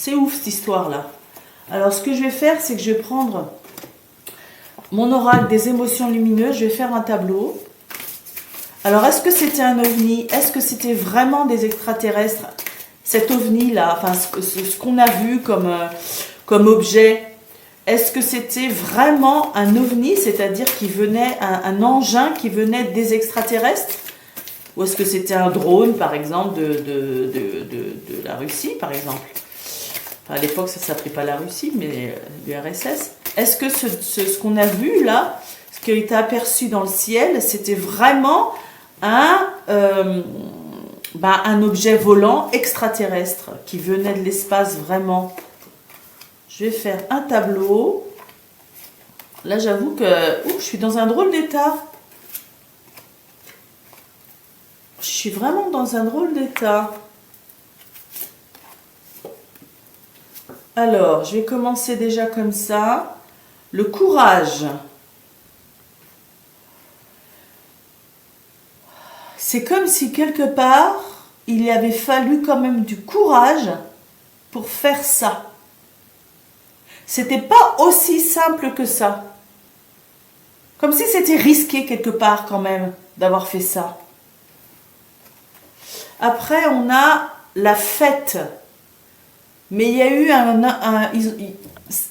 C'est ouf cette histoire-là. Alors ce que je vais faire, c'est que je vais prendre mon oracle des émotions lumineuses, je vais faire un tableau. Alors est-ce que c'était un ovni? Est-ce que c'était vraiment des extraterrestres? Cet ovni-là, enfin ce qu'on a vu comme objet, est-ce que c'était vraiment un ovni, c'est-à-dire qu'il venait, un engin qui venait des extraterrestres? Ou est-ce que c'était un drone, par exemple, de la Russie, par exemple? Enfin, à l'époque, ça ne s'appelait pas la Russie, mais l'URSS. Est-ce que ce qu'on a vu là, ce qui a été aperçu dans le ciel, c'était vraiment un objet volant extraterrestre qui venait de l'espace vraiment? Je vais faire un tableau. Là, j'avoue que je suis dans un drôle d'état. Je suis vraiment dans un drôle d'état. Alors, je vais commencer déjà comme ça. Le courage. C'est comme si quelque part, il y avait fallu quand même du courage pour faire ça. C'était pas aussi simple que ça. Comme si c'était risqué quelque part quand même d'avoir fait ça. Après, on a la fête. Mais il y a eu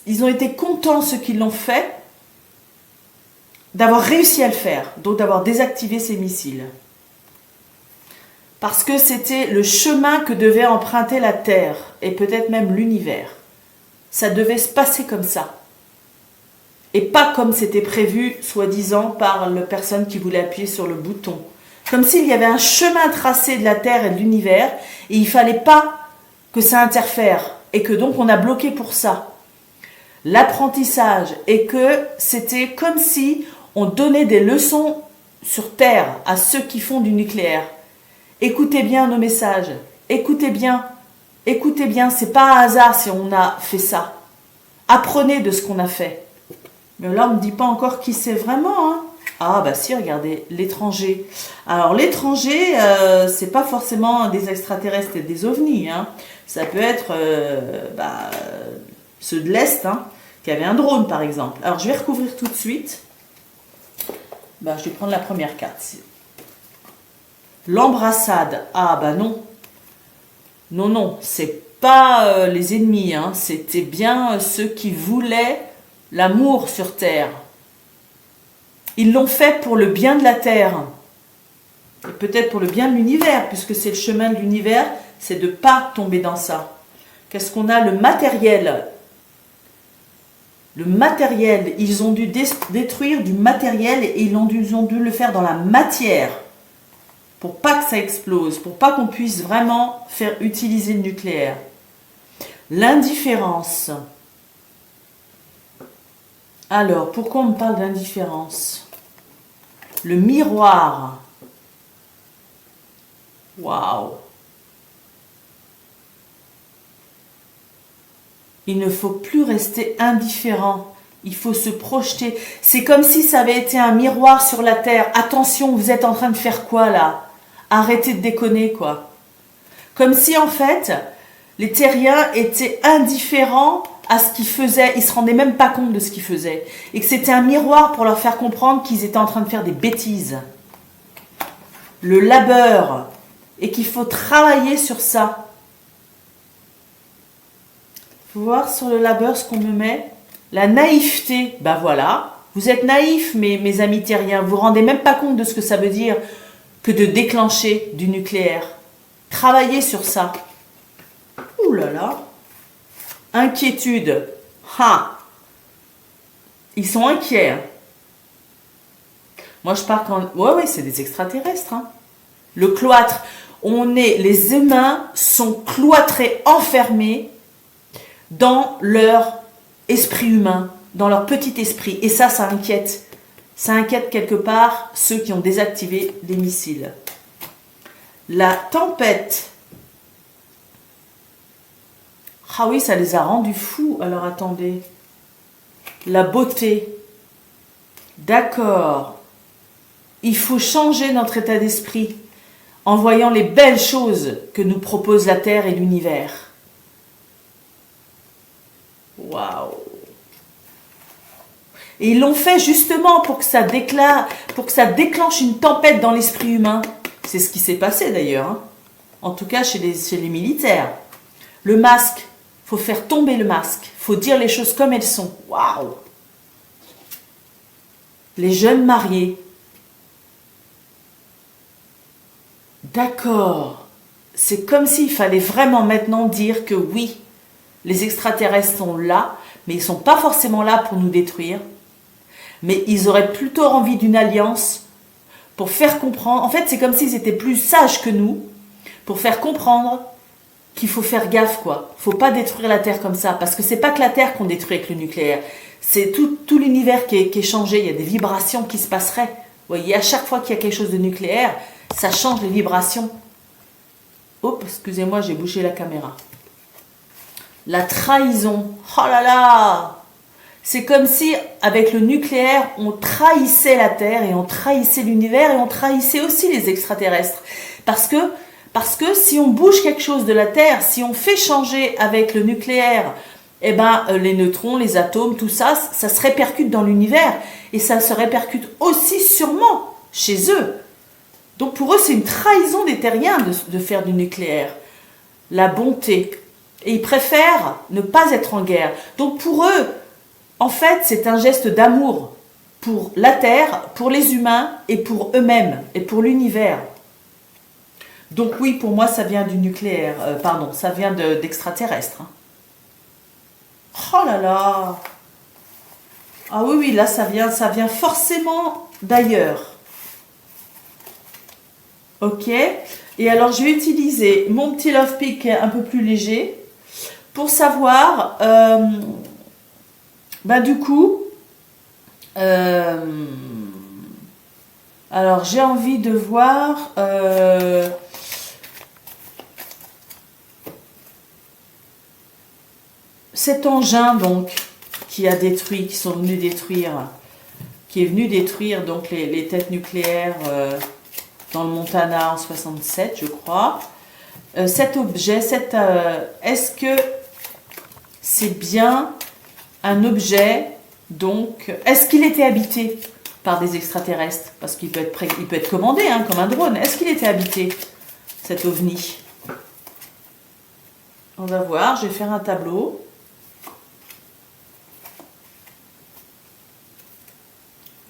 ils ont été contents, ceux qui l'ont fait, d'avoir réussi à le faire. Donc d'avoir désactivé ces missiles. Parce que c'était le chemin que devait emprunter la Terre, et peut-être même l'univers. Ça devait se passer comme ça. Et pas comme c'était prévu, soi-disant, par la personne qui voulait appuyer sur le bouton. Comme s'il y avait un chemin tracé de la Terre et de l'univers, et il ne fallait pas que ça interfère, et que donc on a bloqué pour ça. L'apprentissage, et que c'était comme si on donnait des leçons sur Terre à ceux qui font du nucléaire. Écoutez bien nos messages, écoutez bien, c'est pas un hasard si on a fait ça. Apprenez de ce qu'on a fait. Mais là, on ne dit pas encore qui c'est vraiment. Hein. Ah, bah si, regardez, l'étranger. Alors, l'étranger, c'est pas forcément des extraterrestres et des ovnis. Hein. Ça peut être ceux de l'Est, hein, qui avaient un drone, par exemple. Alors, je vais recouvrir tout de suite. Bah, je vais prendre la première carte. L'embrassade. Ah, bah non. Non, c'est pas les ennemis. Hein. C'était bien ceux qui voulaient l'amour sur Terre. Ils l'ont fait pour le bien de la Terre. Et peut-être pour le bien de l'univers, puisque c'est le chemin de l'univers, c'est de ne pas tomber dans ça. Qu'est-ce qu'on a? Le matériel. Le matériel, ils ont dû détruire du matériel et ils ont dû le faire dans la matière pour pas que ça explose, pour pas qu'on puisse vraiment faire utiliser le nucléaire. L'indifférence. Alors, pourquoi on me parle d'indifférence? Le miroir. Waouh! Il ne faut plus rester indifférent. Il faut se projeter. C'est comme si ça avait été un miroir sur la Terre. Attention, vous êtes en train de faire quoi là? Arrêtez de déconner, quoi. Comme si, en fait, les terriens étaient indifférents à ce qu'ils faisaient. Ils ne se rendaient même pas compte de ce qu'ils faisaient. Et que c'était un miroir pour leur faire comprendre qu'ils étaient en train de faire des bêtises. Le labeur. Et qu'il faut travailler sur ça. Il faut voir sur le labeur ce qu'on me met. La naïveté. Ben voilà. Vous êtes naïfs, mes amis terriens. Vous ne vous rendez même pas compte de ce que ça veut dire que de déclencher du nucléaire. Travaillez sur ça. Ouh là là. Inquiétude. Ha. Ils sont inquiets. Hein. Moi, je pars quand... Ouais, c'est des extraterrestres. Hein. Le cloître. Les humains sont cloîtrés, enfermés dans leur esprit humain, dans leur petit esprit. Et ça inquiète. Ça inquiète quelque part ceux qui ont désactivé les missiles. La tempête. Ah oui, ça les a rendus fous. Alors attendez. La beauté. D'accord. Il faut changer notre état d'esprit en voyant les belles choses que nous propose la Terre et l'univers. Waouh. Et ils l'ont fait justement pour que ça déclenche une tempête dans l'esprit humain. C'est ce qui s'est passé d'ailleurs, hein. En tout cas chez les militaires. Le masque, faut faire tomber le masque, faut dire les choses comme elles sont. Waouh. Les jeunes mariés. D'accord. C'est comme s'il fallait vraiment maintenant dire que oui, les extraterrestres sont là, mais ils ne sont pas forcément là pour nous détruire. Mais ils auraient plutôt envie d'une alliance pour faire comprendre. En fait, c'est comme s'ils étaient plus sages que nous pour faire comprendre qu'il faut faire gaffe, quoi. Faut pas détruire la Terre comme ça, parce que c'est pas que la Terre qu'on détruit avec le nucléaire. C'est tout l'univers qui est changé. Il y a des vibrations qui se passeraient. Vous voyez, à chaque fois qu'il y a quelque chose de nucléaire, ça change les vibrations. Oups, excusez-moi, j'ai bouché la caméra. La trahison. Oh là là! C'est comme si, avec le nucléaire, on trahissait la Terre et on trahissait l'univers et on trahissait aussi les extraterrestres. Parce que si on bouge quelque chose de la Terre, si on fait changer avec le nucléaire, eh ben, les neutrons, les atomes, tout ça, ça se répercute dans l'univers et ça se répercute aussi sûrement chez eux. Donc pour eux, c'est une trahison des terriens de faire du nucléaire. La bonté. Et ils préfèrent ne pas être en guerre. Donc pour eux, en fait, c'est un geste d'amour pour la Terre, pour les humains et pour eux-mêmes et pour l'univers. Donc oui, pour moi, ça vient du nucléaire. Ça vient d'extraterrestres. Hein. Oh là là! Ah oui, là, ça vient forcément d'ailleurs. Ok? Et alors, je vais utiliser mon petit love pick un peu plus léger pour savoir... du coup, alors j'ai envie de voir cet engin donc qui est venu détruire donc les têtes nucléaires dans le Montana en 67, je crois. Cet objet, est-ce que c'est bien un objet, donc, est-ce qu'il était habité par des extraterrestres? Parce qu'il peut être commandé, hein, comme un drone. Est-ce qu'il était habité, cet ovni? On va voir, je vais faire un tableau.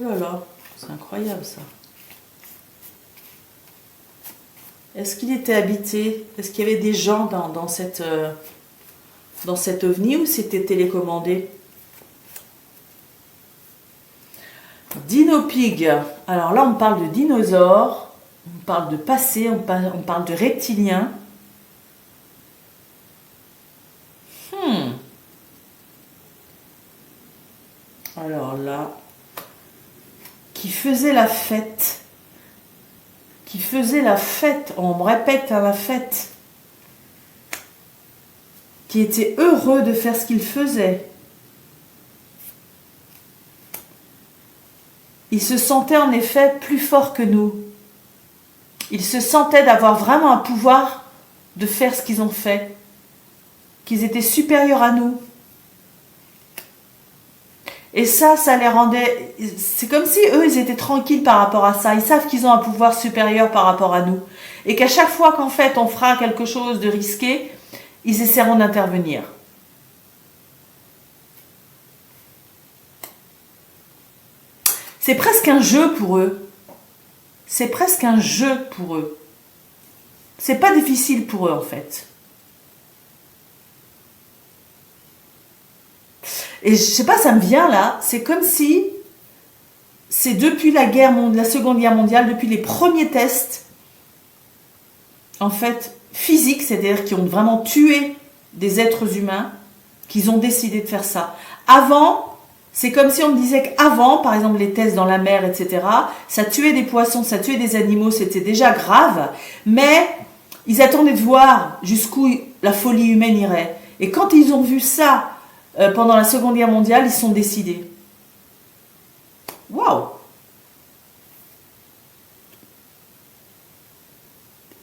Oh là là, c'est incroyable ça. Est-ce qu'il était habité? Est-ce qu'il y avait des gens dans cet ovni ou c'était télécommandé? Dinopig. Alors là, on parle de dinosaures, on parle de passé, on parle de reptiliens. Alors là, qui faisait la fête. On me répète, hein, la fête. Qui était heureux de faire ce qu'il faisait. Ils se sentaient en effet plus forts que nous. Ils se sentaient d'avoir vraiment un pouvoir de faire ce qu'ils ont fait. Qu'ils étaient supérieurs à nous. Et ça les rendait... C'est comme si eux, ils étaient tranquilles par rapport à ça. Ils savent qu'ils ont un pouvoir supérieur par rapport à nous. Et qu'à chaque fois qu'en fait, on fera quelque chose de risqué, ils essaieront d'intervenir. C'est presque un jeu pour eux. C'est presque un jeu pour eux. C'est pas difficile pour eux, en fait. Et je sais pas, ça me vient là, c'est comme si c'est depuis la Seconde Guerre mondiale, depuis les premiers tests, en fait, physiques, c'est-à-dire qui ont vraiment tué des êtres humains, qu'ils ont décidé de faire ça. Avant, c'est comme si on me disait qu'avant, par exemple les tests dans la mer, etc., ça tuait des poissons, ça tuait des animaux, c'était déjà grave, mais ils attendaient de voir jusqu'où la folie humaine irait. Et quand ils ont vu ça, pendant la Seconde Guerre mondiale, ils sont décidés. Waouh!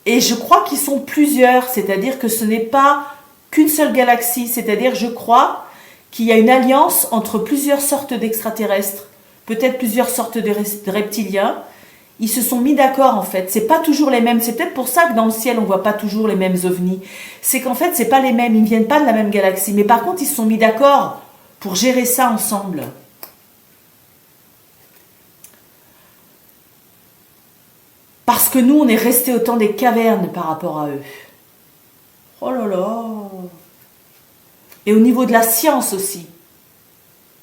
Et je crois qu'ils sont plusieurs, c'est-à-dire que ce n'est pas qu'une seule galaxie, c'est-à-dire je crois qu'il y a une alliance entre plusieurs sortes d'extraterrestres, peut-être plusieurs sortes de reptiliens. Ils se sont mis d'accord en fait. C'est pas toujours les mêmes. C'est peut-être pour ça que dans le ciel on voit pas toujours les mêmes ovnis. C'est qu'en fait c'est pas les mêmes. Ils ne viennent pas de la même galaxie. Mais par contre ils se sont mis d'accord pour gérer ça ensemble. Parce que nous on est resté au temps des cavernes par rapport à eux. Oh là là. Et au niveau de la science aussi.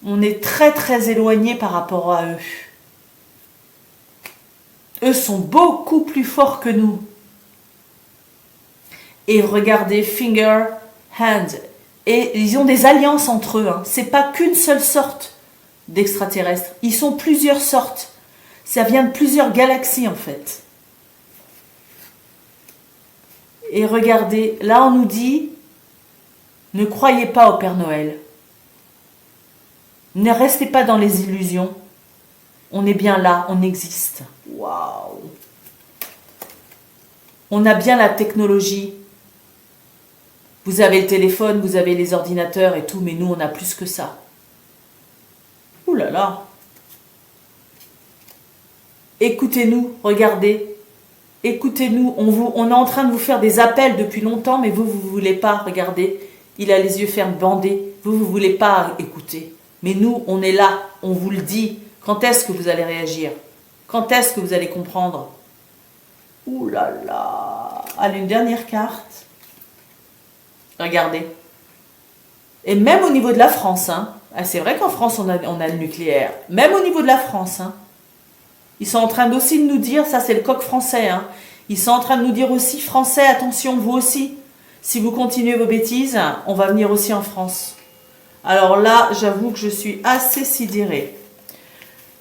On est très très éloigné par rapport à eux. Eux sont beaucoup plus forts que nous. Et regardez, finger, hand. Et ils ont des alliances entre eux. Hein. C'est pas qu'une seule sorte d'extraterrestres. Ils sont plusieurs sortes. Ça vient de plusieurs galaxies en fait. Et regardez, là on nous dit, ne croyez pas au Père Noël. Ne restez pas dans les illusions. On est bien là, on existe. Waouh! On a bien la technologie. Vous avez le téléphone, vous avez les ordinateurs et tout, mais nous, on a plus que ça. Ouh là là! Écoutez-nous, regardez. Écoutez-nous, on est en train de vous faire des appels depuis longtemps, mais vous voulez pas, regardez. Il a les yeux fermes, bandés. Vous voulez pas écouter. Mais nous, on est là, on vous le dit. Quand est-ce que vous allez réagir? Quand est-ce que vous allez comprendre? Ouh là là! Allez, une dernière carte. Regardez. Et même au niveau de la France, hein, c'est vrai qu'en France, on a le nucléaire. Même au niveau de la France, hein, ils sont en train aussi de nous dire, ça c'est le coq français, hein, ils sont en train de nous dire aussi, Français, attention, vous aussi. Si vous continuez vos bêtises, on va venir aussi en France. Alors là, j'avoue que je suis assez sidérée.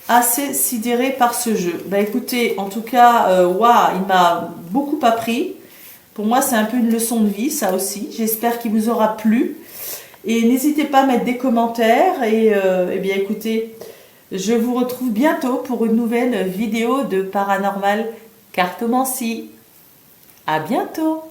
Assez sidérée par ce jeu. Bah écoutez, en tout cas, waouh, il m'a beaucoup appris. Pour moi, c'est un peu une leçon de vie, ça aussi. J'espère qu'il vous aura plu. Et n'hésitez pas à mettre des commentaires. Et eh bien écoutez, je vous retrouve bientôt pour une nouvelle vidéo de Paranormal Cartomancie. À bientôt!